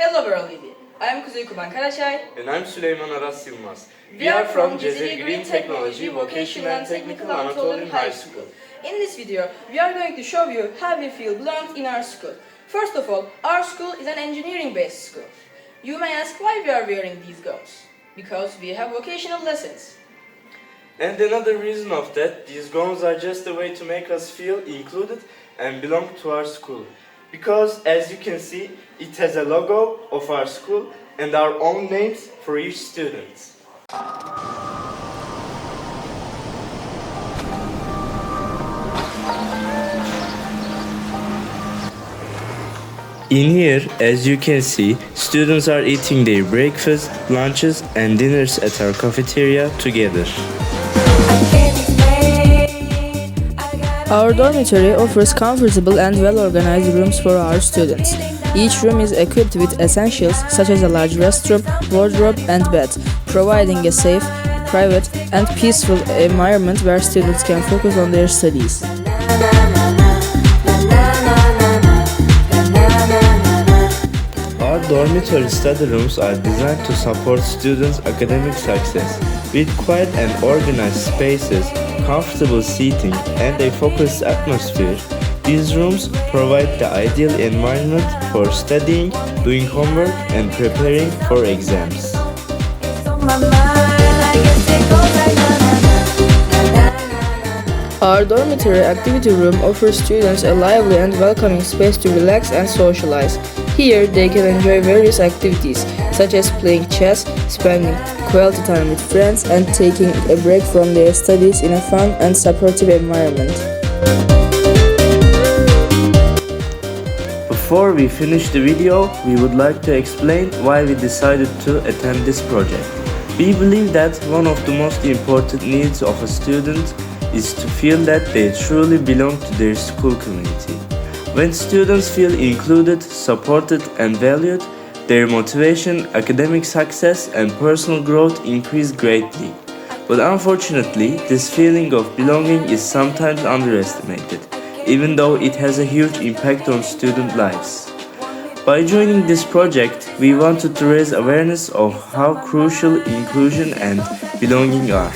Hello world, I am Kuzey Kuban Karachay. And I'm Süleyman Aras Yılmaz. We are from Cezeri Green Technology, Vocational and Technical Anatolian High School. In this video, we are going to show you how we feel belonged in our school. First of all, our school is an engineering-based school. You may ask why we are wearing these gowns. Because we have vocational lessons. And another reason of that, these gowns are just a way to make us feel included and belong to our school. Because as you can see, it has a logo of our school and our own names for each student. In here, as you can see, students are eating their breakfast, lunches and dinners at our cafeteria together. Our dormitory offers comfortable and well-organized rooms for our students. Each room is equipped with essentials such as a large restroom, wardrobe and bed, providing a safe, private and peaceful environment where students can focus on their studies. Our dormitory study rooms are designed to support students' academic success, with quiet and organized spaces, comfortable seating, and a focused atmosphere. These rooms provide the ideal environment for studying, doing homework, and preparing for exams. Our dormitory activity room offers students a lively and welcoming space to relax and socialize. Here, they can enjoy various activities, such as playing chess, spending quality time with friends, and taking a break from their studies in a fun and supportive environment. Before we finish the video, we would like to explain why we decided to attend this project. We believe that one of the most important needs of a student is to feel that they truly belong to their school community. When students feel included, supported and valued, their motivation, academic success and personal growth increase greatly. But unfortunately, this feeling of belonging is sometimes underestimated, even though it has a huge impact on student lives. By joining this project, we wanted to raise awareness of how crucial inclusion and belonging are,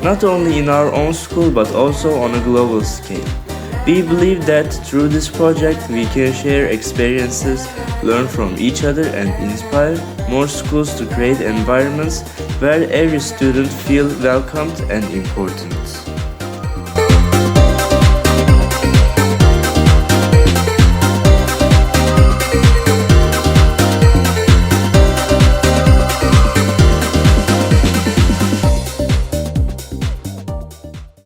not only in our own school but also on a global scale. We believe that through this project we can share experiences, learn from each other and inspire more schools to create environments where every student feels welcomed and important.